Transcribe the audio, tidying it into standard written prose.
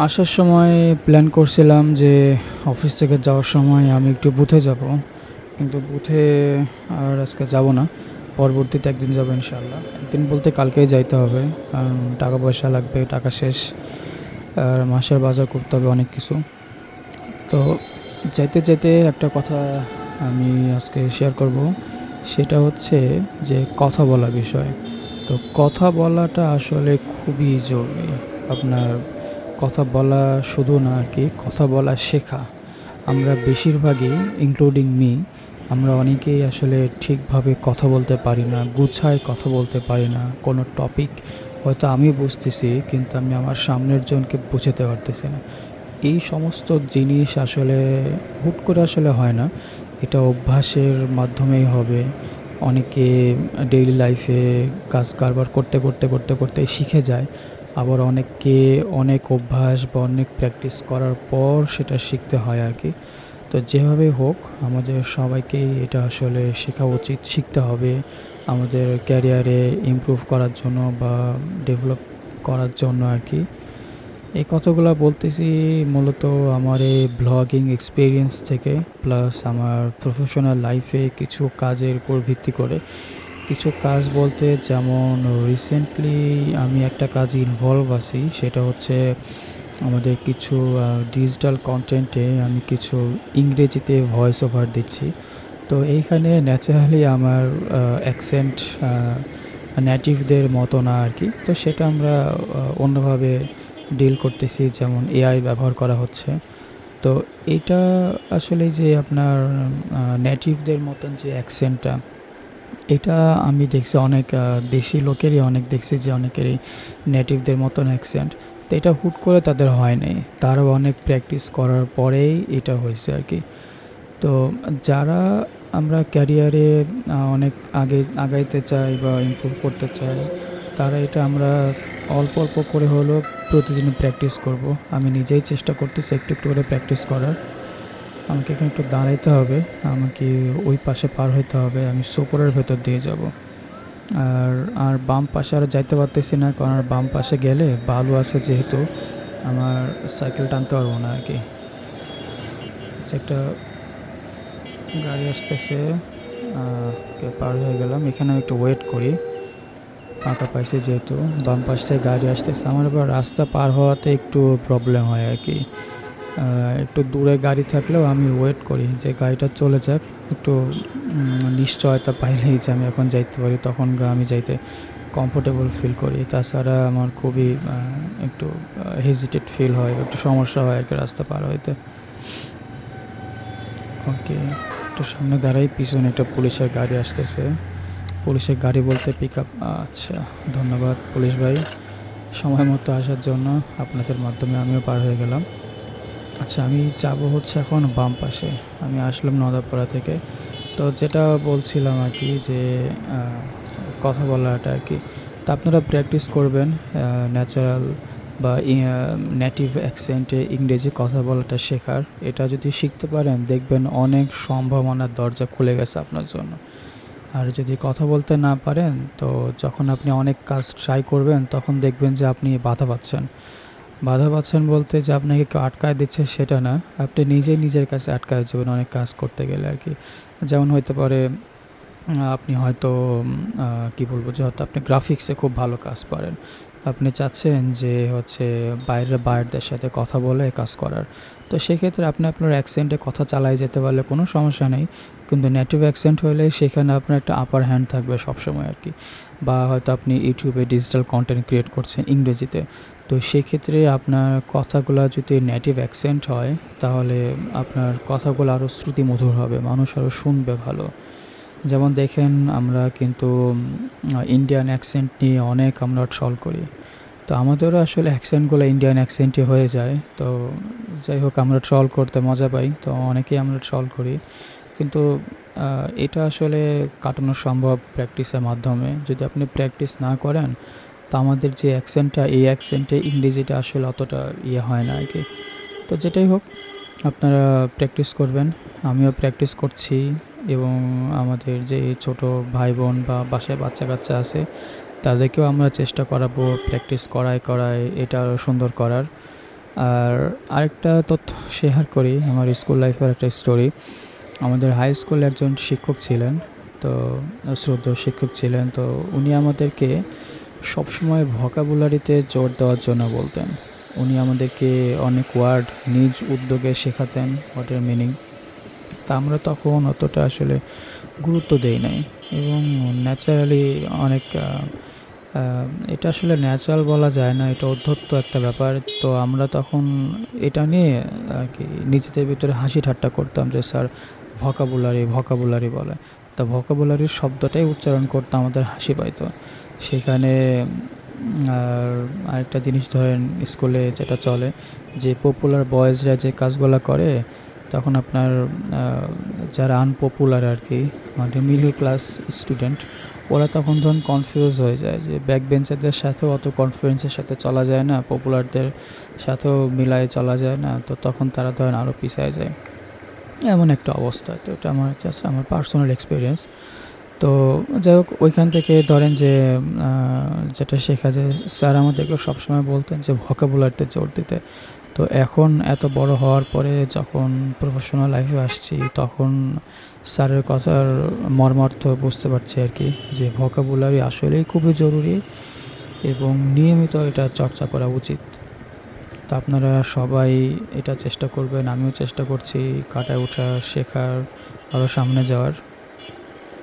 আসার সময় প্ল্যান করছিলাম যে অফিস থেকে যাওয়ার সময় আমি একটু বুথে যাব, কিন্তু বুথে আর আজকে যাব না। পরবর্তীতে একদিন যাব ইনশাল্লাহ। একদিন বলতে কালকেই যাইতে হবে, কারণ টাকা পয়সা লাগবে, টাকা শেষ। আর মাসের বাজার করতে হবে অনেক কিছু। তো যাইতে যেতে একটা কথা আমি আজকে শেয়ার করব, সেটা হচ্ছে যে কথা বলা বিষয়। তো কথা বলাটা আসলে খুবই জরুরি। আপনার কথা বলা শুধু না আর কি, কথা বলা শেখা। আমরা বেশিরভাগই, ইনক্লুডিং মি, আমরা অনেকেই আসলে ঠিকভাবে কথা বলতে পারি না, গুছায় কথা বলতে পারি না। কোনো টপিক হয়তো আমি বুঝতেছি, কিন্তু আমি আমার সামনের জনকে বুঝাতে পারতেছি না। এই সমস্ত জিনিস আসলে হুট করে আসলে হয় না, এটা অভ্যাসের মাধ্যমেই হবে। অনেকে ডেইলি লাইফে কাজ কারবার করতে করতে করতে করতে শিখে যায়। আবার অনেককে অনেক অভ্যাস বা অনেক প্র্যাকটিস করার পর সেটা শিখতে হয় আর কি। তো যেভাবে হোক আমাদের সবাইকেই এটা আসলে শেখা উচিত, শিখতে হবে আমাদের ক্যারিয়ারে ইমপ্রুভ করার জন্য বা ডেভেলপ করার জন্য আর কি। এই কথাগুলো বলতেছি মূলত আমার এই ব্লগিং এক্সপিরিয়েন্স থেকে, প্লাস আমার প্রফেশনাল লাইফে কিছু কাজের উপর ভিত্তি করে। কিছু কাজ বলতে যেমন রিসেন্টলি আমি একটা কাজে ইনভলভ আছি, সেটা হচ্ছে আমাদের কিছু ডিজিটাল কন্টেন্টে আমি কিছু ইংরেজিতে ভয়েস ওভার দিচ্ছি। তো এইখানে ন্যাচারালি আমার অ্যাকসেন্ট নেটিভদের মতো না আর কি। তো সেটা আমরা অন্যভাবে ডিল করতেছি, যেমন এআই ব্যবহার করা হচ্ছে। তো এটা আসলে যে আপনার নেটিভদের মতন যে অ্যাকসেন্টটা, এটা আমি দেখছি অনেক দেশি লোকেরই, অনেক দেখছি যে অনেকেরই নেটিভদের মতন অ্যাকসেন্ট। তো এটা হুট করে তাদের হয় নাই, তারাও অনেক প্র্যাকটিস করার পরেই এটা হয়েছে আর কি। তো যারা আমরা ক্যারিয়ারে অনেক আগাইতে চাই বা ইমপ্রুভ করতে চাই, তারা এটা আমরা অল্প অল্প করে হলেও প্রতিদিন প্র্যাকটিস করব। আমি নিজেই চেষ্টা করতেছি একটু একটু করে প্র্যাকটিস করার। আমাকে এখানে একটু দাঁড়াইতে হবে, আমাকে ওই পাশে পার হইতে হবে, আমি সোপোরের ভেতর দিয়ে যাব। আর আর বাম পাশে আর যাইতে পারতেছি না, কারণ আর বাম পাশে গেলে বালু আছে যেহেতু, আমার সাইকেল টানতে পারবো না আর কি। একটা গাড়ি আসতেছে, পার হয়ে গেলাম। এখানে আমি একটু ওয়েট করি, ফাঁকা পাইছি যেহেতু। বাম পাশ থেকে গাড়ি আসতেছে, আমার আবার রাস্তা পার হওয়াতে একটু প্রবলেম হয় আর কি। একটু দূরে গাড়ি থাকলেও আমি ওয়েট করি যে গাড়িটা চলে যাক, একটু নিশ্চয়তা পাইলেই যে আমি এখন যাইতে পারি, তখন আমি যাইতে কমফোর্টেবল ফিল করি। তাছাড়া আমার খুবই একটু হেজিটেট ফিল হয়, একটু সমস্যা হয় আর কি রাস্তা পার হইতে। ওকে, একটু সামনে দাঁড়াই, পিছনে একটা পুলিশের গাড়ি আসতেছে। পুলিশের গাড়ি বলতে পিক আপ। আচ্ছা, ধন্যবাদ পুলিশ ভাই সময় মতো আসার জন্য। আপনাদের মাধ্যমে আমিও পার হয়ে গেলাম। আচ্ছা, আমি যাব হচ্ছে এখন বাম পাশে। আমি আসলাম নদাপাড়া থেকে। তো যেটা বলছিলাম আর কি যে কথা বলাটা আর কি। তো আপনারা প্র্যাকটিস করবেন ন্যাচারাল বা নেটিভ অ্যাকসেন্টে ইংরেজি কথা বলাটা শেখার। এটা যদি শিখতে পারেন দেখবেন অনেক সম্ভাবনার দরজা খুলে গেছে আপনার জন্য। আর যদি কথা বলতে না পারেন, তো যখন আপনি অনেক কাজ ট্রাই করবেন তখন দেখবেন যে আপনি বাধা পাচ্ছেন। বাধা পাচ্ছেন বলতে যে আপনাকে কেউ আটকায় দিচ্ছে সেটা না, আপনি নিজেই নিজের কাছে আটকায় যাবেন অনেক কাজ করতে গেলে আর কি। যেমন হইতে পারে আপনি হয়তো কী বলবো, যে হয়তো আপনি গ্রাফিক্সে খুব ভালো কাজ পারেন। আপনি চাচ্ছেন যে হচ্ছে বাইরের সাথে কথা বলে কাজ করার। তো সেক্ষেত্রে আপনি আপনার অ্যাকসেন্টে কথা চালায় যেতে পারলে কোনো সমস্যা নেই। কিন্তু নেটিভ অ্যাকসেন্ট হলে সেখানে আপনার একটা আপার হ্যান্ড থাকবে সবসময় আর কি। বা হয়তো আপনি ইউটিউবে ডিজিটাল কন্টেন্ট ক্রিয়েট করছেন ইংরেজিতে, তো সেক্ষেত্রে আপনার কথাগুলো যদি নেটিভ অ্যাকসেন্ট হয়, তাহলে আপনার কথাগুলো আরও শ্রুতিমধুর হবে, মানুষ আরও শুনবে ভালো। যেমন দেখেন, আমরা কিন্তু ইন্ডিয়ান অ্যাকসেন্ট নিয়ে অনেক আমরা ট্রল করি। তো আমাদেরও আসলে অ্যাকসেন্টগুলো ইন্ডিয়ান অ্যাকসেন্টই হয়ে যায়। তো যাই হোক, আমরা ট্রল করতে মজা পাই, তো অনেকেই আমরা ট্রল করি। কিন্তু এটা আসলে কাটানো সম্ভব প্র্যাকটিসের মাধ্যমে। যদি আপনি প্র্যাকটিস না করেন, তো আমাদের যে অ্যাকসেন্টটা, এই অ্যাকসেন্টে ইংরেজিটা আসলে অতটা হয় না আর কি। তো যেটাই হোক, আপনারা প্র্যাকটিস করবেন, আমিও প্র্যাকটিস করছি। এবং আমাদের যে ছোট ভাই বোন বা বাসায় বাচ্চা কাচ্চা আছে, তাদেরকেও আমরা চেষ্টা করাবো প্র্যাকটিস করায় করায় এটা আরও সুন্দর করার। আর আরেকটা তথ্য শেয়ার করি, আমার স্কুল লাইফের একটা স্টোরি। আমাদের হাই স্কুলে একজন শিক্ষক ছিলেন, তো শ্রদ্ধেয় শিক্ষক ছিলেন। তো উনি আমাদেরকে সবসময় ভোকাবুলারিতে জোর দেওয়ার জন্য বলতেন। উনি আমাদেরকে অনেক ওয়ার্ড নিজ উদ্যোগে শেখাতেন, ওয়ার্ডের মিনিং। তা আমরা তখন অতটা আসলে গুরুত্ব দেই নাই, এবং ন্যাচারালি অনেক এটা আসলে ন্যাচারাল বলা যায় না, এটা অধ্যত্ত একটা ব্যাপার। তো আমরা তখন এটা নিয়ে আর কি নিজেদের ভিতরে হাসি ঠাট্টা করতাম যে স্যার ভকাবুলারি বলে। তা ভকাবুলারির শব্দটাই উচ্চারণ করতে আমাদের হাসি পাইতো সেখানে। আর আরেকটা জিনিস ধরেন, স্কুলে যেটা চলে যে পপুলার বয়েজরা যে কাজগুলো করে, তখন আপনার যারা আনপপুলার আর কি, মানে মিডল ক্লাস স্টুডেন্ট, ওরা তখন ধরুন কনফিউজ হয়ে যায় যে ব্যাক বেঞ্চারদের সাথেও অত কনফিডেন্সের সাথে চলা যায় না, পপুলারদের সাথেও মিলায়ে চলা যায় না। তো তখন তারা ধরেন আরও পিছিয়ে যায়, এমন একটা অবস্থা। তো এটা আমার জাস্ট আমার পার্সোনাল এক্সপিরিয়েন্স। তো যাই হোক, ওইখান থেকে ধরেন যে যেটা শেখা যায়, স্যার আমাদেরকে সবসময় বলতেন যে ভোকাবুলারিতে জোর দিতে। তো এখন এত বড় হওয়ার পরে যখন প্রফেশনাল লাইফে আসছি, তখন স্যারের কথার মর্মার্থ বুঝতে পারছি আর কি, যে ভোকাবুলারি আসলেই খুবই জরুরি এবং নিয়মিত এটা চর্চা করা উচিত। তো আপনারা সবাই এটা চেষ্টা করবেন, আমিও চেষ্টা করছি কাটায় ওঠা, শেখার, আরও সামনে যাওয়ার।